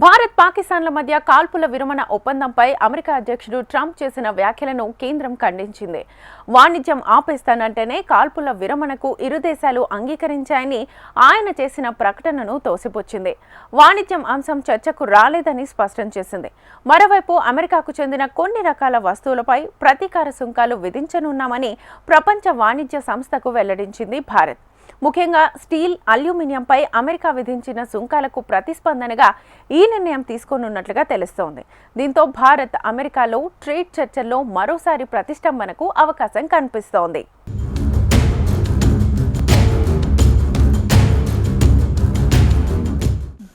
భారత్ పాకిస్తాన్ల మధ్య కాల్పుల విరమణ ఒప్పందంపై అమెరికా అధ్యక్షుడు ట్రంప్ చేసిన వ్యాఖ్యలను కేంద్రం ఖండించింది. వాణిజ్యం ఆపేస్తానంటేనే కాల్పుల విరమణకు ఇరు దేశాలు అంగీకరించాయని ఆయన చేసిన ప్రకటనను తోసిపుచ్చింది. వాణిజ్యం అంశం చర్చకు రాలేదని స్పష్టం చేసింది. మరోవైపు అమెరికాకు చెందిన కొన్ని రకాల వస్తువులపై ప్రతీకార సుంకాలు విధించనున్నామని ప్రపంచ వాణిజ్య సంస్థకు వెల్లడించింది భారత్. ముఖ్యంగా స్టీల్, అల్యూమినియంపై అమెరికా విధించిన సుంకాలకు ప్రతిస్పందనగా ఈ నిర్ణయం తీసుకోనున్నట్లుగా తెలుస్తోంది. దీంతో భారత్ అమెరికాలో ట్రేడ్ చర్చల్లో మరోసారి ప్రతిష్టంభనకు అవకాశం కనిపిస్తోంది.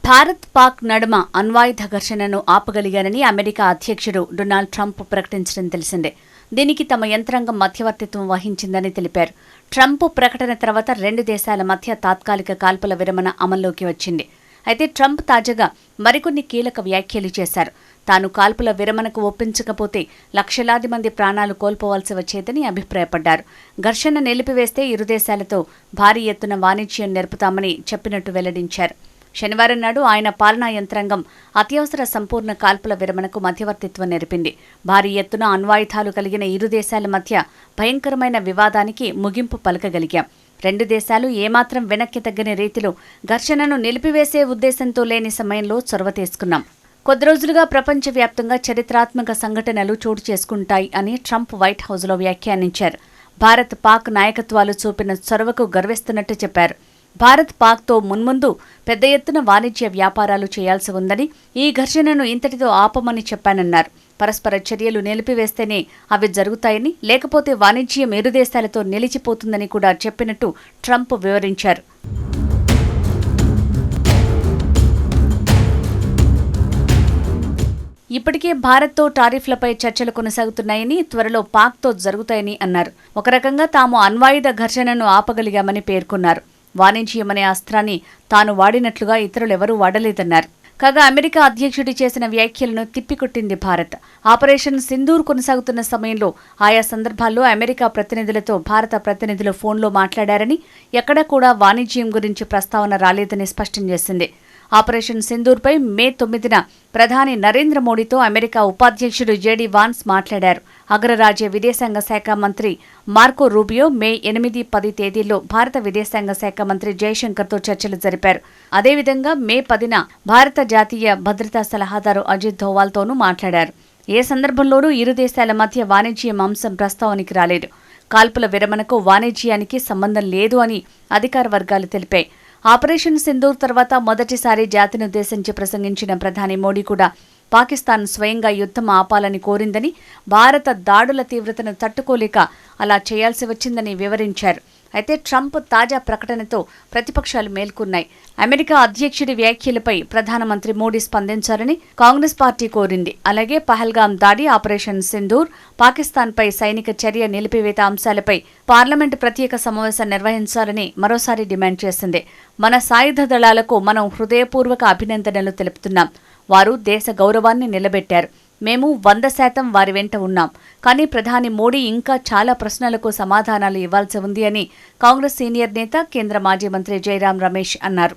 భారత్ పాక్ నడుమ అణ్వాయుధ ఘర్షణను ఆపగలిగారని అమెరికా అధ్యక్షుడు డొనాల్డ్ ట్రంప్ ప్రకటించడం తెలిసిందే. దీనికి తమ యంత్రాంగం మధ్యవర్తిత్వం వహించిందని తెలిపారు. ట్రంప్ ప్రకటన తర్వాత రెండు దేశాల మధ్య తాత్కాలిక కాల్పుల విరమణ అమల్లోకి వచ్చింది. అయితే ట్రంప్ తాజాగా మరికొన్ని కీలక వ్యాఖ్యలు చేశారు. తాను కాల్పుల విరమణకు ఒప్పించకపోతే లక్షలాది మంది ప్రాణాలు కోల్పోవాల్సి వచ్చేదని అభిప్రాయపడ్డారు. ఘర్షణ నిలిపివేస్తే ఇరు దేశాలతో భారీ ఎత్తున వాణిజ్యం నెరుపుతామని చెప్పినట్టు వెల్లడించారు. శనివారం నాడు ఆయన పాలనా యంత్రాంగం అత్యవసర సంపూర్ణ కాల్పుల విరమణకు మధ్యవర్తిత్వం నెరిపింది. భారీ ఎత్తున అణ్వాయుధాలు కలిగిన ఇరు దేశాల మధ్య భయంకరమైన వివాదానికి ముగింపు పలకగలిగాం. రెండు దేశాలు ఏమాత్రం వెనక్కి తగ్గని రీతిలో ఘర్షణను నిలిపివేసే ఉద్దేశంతో లేని సమయంలో చొరవ తీసుకున్నాం. కొద్ది రోజులుగా ప్రపంచవ్యాప్తంగా చరిత్రాత్మక సంఘటనలు చోటు చేసుకుంటాయి అని ట్రంప్ వైట్ హౌస్లో వ్యాఖ్యానించారు. భారత్ పాక్ నాయకత్వాలు చూపిన చొరవకు గర్విస్తున్నట్టు చెప్పారు. భారత్ పాక్తో మున్ముందు పెద్ద ఎత్తున వాణిజ్య వ్యాపారాలు చేయాల్సి ఉందని, ఈ ఘర్షణను ఇంతటితో ఆపమని చెప్పానన్నారు. పరస్పర చర్యలు నిలిపివేస్తేనే అవి జరుగుతాయని, లేకపోతే వాణిజ్యం ఇరు దేశాలతో నిలిచిపోతుందని కూడా చెప్పినట్టు ట్రంప్ వివరించారు. ఇప్పటికే భారత్తో టారిఫ్లపై చర్చలు కొనసాగుతున్నాయని, త్వరలో పాక్తో జరుగుతాయని అన్నారు. ఒక రకంగా తాము అణ్వాయుధ ఘర్షణను ఆపగలిగామని పేర్కొన్నారు. వాణిజ్యం అనే అస్త్రాన్ని తాను వాడినట్లుగా ఇతరులెవరూ వాడలేదన్నారు. కాగా అమెరికా అధ్యక్షుడి చేసిన వ్యాఖ్యలను తిప్పికొట్టింది భారత్. ఆపరేషన్ సింధూర్ కొనసాగుతున్న సమయంలో ఆయా సందర్భాల్లో అమెరికా ప్రతినిధులతో భారత ప్రతినిధులు ఫోన్లో మాట్లాడారని, ఎక్కడా కూడా వాణిజ్యం గురించి ప్రస్తావన రాలేదని స్పష్టం చేసింది. ఆపరేషన్ సింధూర్పై మే 9న ప్రధాని నరేంద్ర మోడీతో అమెరికా ఉపాధ్యక్షుడు జేడీ వాన్స్ మాట్లాడారు. అగ్రరాజ్య విదేశాంగ శాఖ మంత్రి మార్కో రూబియో మే 8, 10 తేదీల్లో భారత విదేశాంగ శాఖ మంత్రి జయశంకర్తో చర్చలు జరిపారు. అదేవిధంగా మే 10న భారత జాతీయ భద్రతా సలహాదారు అజిత్ ధోవాల్తోనూ మాట్లాడారు. ఏ సందర్భంలోనూ ఇరు దేశాల మధ్య వాణిజ్యం అంశం ప్రస్తావనకి రాలేదు. కాల్పుల విరమణకు వాణిజ్యానికి సంబంధం లేదు అని అధికార వర్గాలు తెలిపాయి. ఆపరేషన్ సింధూర్ తర్వాత మొదటిసారి జాతినుద్దేశించి ప్రసంగించిన ప్రధాని మోడీ కూడా పాకిస్తాన్ స్వయంగా యుద్ధం ఆపాలని కోరిందని, భారత దాడుల తీవ్రతను తట్టుకోలేక అలా చేయాల్సి వచ్చిందని వివరించారు. అయితే ట్రంప్ తాజా ప్రకటనతో ప్రతిపక్షాలు మేల్కొన్నాయి. అమెరికా అధ్యక్షుడి వ్యాఖ్యలపై ప్రధానమంత్రి మోడీ స్పందించాలని కాంగ్రెస్ పార్టీ కోరింది. అలాగే పహల్గాం దాడి, ఆపరేషన్ సింధూర్, పాకిస్తాన్పై సైనిక చర్య నిలిపివేత అంశాలపై పార్లమెంటు ప్రత్యేక సమావేశం నిర్వహించాలని మరోసారి డిమాండ్ చేసింది. మన సాయుధ దళాలకు మనం హృదయపూర్వక అభినందనలు తెలుపుతున్నాం. వారు దేశ గౌరవాన్ని నిలబెట్టారు. మేము 100% వారి వెంట ఉన్నాం. కానీ ప్రధాని మోడీ ఇంకా చాలా ప్రశ్నలకు సమాధానాలు ఇవ్వాల్సి ఉంది అని కాంగ్రెస్ సీనియర్ నేత, కేంద్ర మాజీ మంత్రి జైరాం రమేష్ అన్నారు.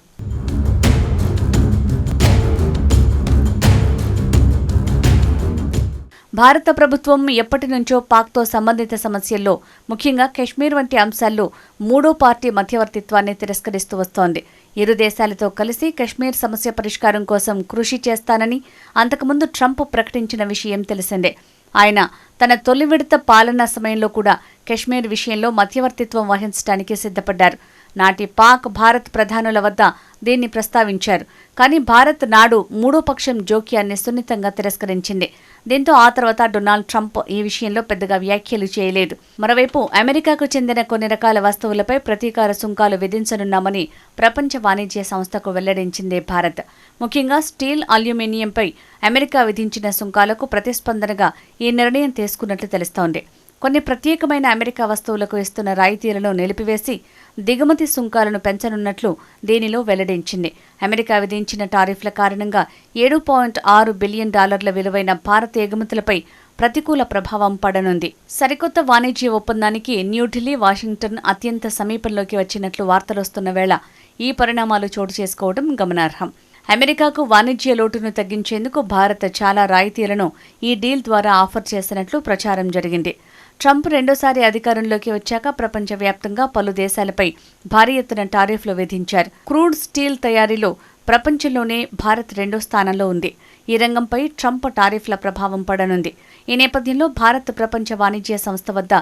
భారత ప్రభుత్వం ఎప్పటి నుంచో పాక్తో సంబంధిత సమస్యల్లో, ముఖ్యంగా కశ్మీర్ వంటి అంశాల్లో మూడో పార్టీ మధ్యవర్తిత్వాన్ని తిరస్కరిస్తూ వస్తోంది. ఇరు దేశాలతో కలిసి కశ్మీర్ సమస్య పరిష్కారం కోసం కృషి చేస్తానని అంతకుముందు ట్రంప్ ప్రకటించిన విషయం తెలిసిందే. ఆయన తన తొలి విడత పాలనా సమయంలో కూడా కశ్మీర్ విషయంలో మధ్యవర్తిత్వం వహించడానికి సిద్ధపడ్డారు. నాటి పాక్, భారత్ ప్రధానుల వద్ద దీన్ని ప్రస్తావించారు. కానీ భారత్ నాడు మూడో పక్షం జోక్యాన్ని సున్నితంగా తిరస్కరించింది. దీంతో ఆ తర్వాత డొనాల్డ్ ట్రంప్ ఈ విషయంలో పెద్దగా వ్యాఖ్యలు చేయలేదు. మరోవైపు అమెరికాకు చెందిన కొన్ని రకాల వస్తువులపై ప్రతీకార సుంకాలు విధించనున్నామని ప్రపంచ వాణిజ్య సంస్థకు వెల్లడించింది భారత్. ముఖ్యంగా స్టీల్, అల్యూమినియంపై అమెరికా విధించిన సుంకాలకు ప్రతిస్పందనగా ఈ నిర్ణయం తీసుకున్నట్లు తెలుస్తోంది. కొన్ని ప్రత్యేకమైన అమెరికా వస్తువులకు ఇస్తున్న రాయితీలను నిలిపివేసి దిగుమతి సుంకాలను పెంచనున్నట్లు దీనిలో వెల్లడించింది. అమెరికా విధించిన టారిఫ్ల కారణంగా $7.6 బిలియన్ విలువైన భారత ఎగుమతులపై ప్రతికూల ప్రభావం పడనుంది. సరికొత్త వాణిజ్య ఒప్పందానికి న్యూఢిల్లీ, వాషింగ్టన్ అత్యంత సమీపంలోకి వచ్చినట్లు వార్తలొస్తున్న వేళ ఈ పరిణామాలు చోటు చేసుకోవడం గమనార్హం. అమెరికాకు వాణిజ్య లోటును తగ్గించేందుకు భారత్ చాలా రాయితీలను ఈ డీల్ ద్వారా ఆఫర్ చేసినట్లు ప్రచారం జరిగింది. ట్రంప్ రెండోసారి అధికారంలోకి వచ్చాక ప్రపంచవ్యాప్తంగా పలు దేశాలపై భారీ ఎత్తున టారిఫ్లు విధించారు. క్రూడ్ స్టీల్ తయారీలో ప్రపంచంలోనే భారత్ రెండో స్థానంలో ఉంది. ఈ రంగంపై ట్రంప్ టారిఫ్ల ప్రభావం పడనుంది. ఈ నేపథ్యంలో భారత్ ప్రపంచ వాణిజ్య సంస్థ వద్ద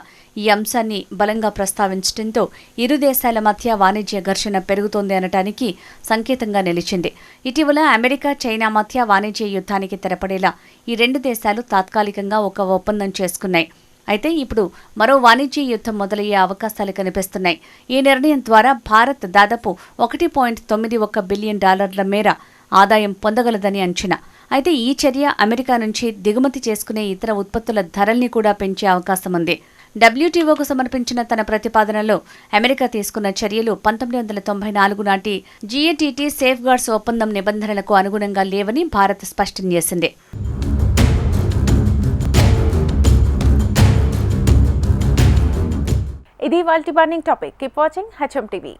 ఈ అంశాన్ని బలంగా ప్రస్తావించడంతో ఇరు దేశాల మధ్య వాణిజ్య ఘర్షణ పెరుగుతోంది అనటానికి సంకేతంగా నిలిచింది. ఇటీవల అమెరికా, చైనా మధ్య వాణిజ్య యుద్ధానికి తెరపడేలా ఈ రెండు దేశాలు తాత్కాలికంగా ఒక ఒప్పందం చేసుకున్నాయి. అయితే ఇప్పుడు మరో వాణిజ్య యుద్ధం మొదలయ్యే అవకాశాలు కనిపిస్తున్నాయి. ఈ నిర్ణయం ద్వారా భారత్ దాదాపు $1.91 బిలియన్ మేర ఆదాయం పొందగలదని అంచనా. అయితే ఈ చర్య అమెరికా నుంచి దిగుమతి చేసుకునే ఇతర ఉత్పత్తుల ధరల్ని కూడా పెంచే అవకాశం ఉంది. WTOకు సమర్పించిన తన ప్రతిపాదనలో అమెరికా తీసుకున్న చర్యలు 1994 నాటి GATT సేఫ్గార్డ్స్ ఒప్పందం నిబంధనలకు అనుగుణంగా లేవని భారత్ స్పష్టం చేసింది. ఇది ఇవాల్టి burning topic. Keep watching HM TV.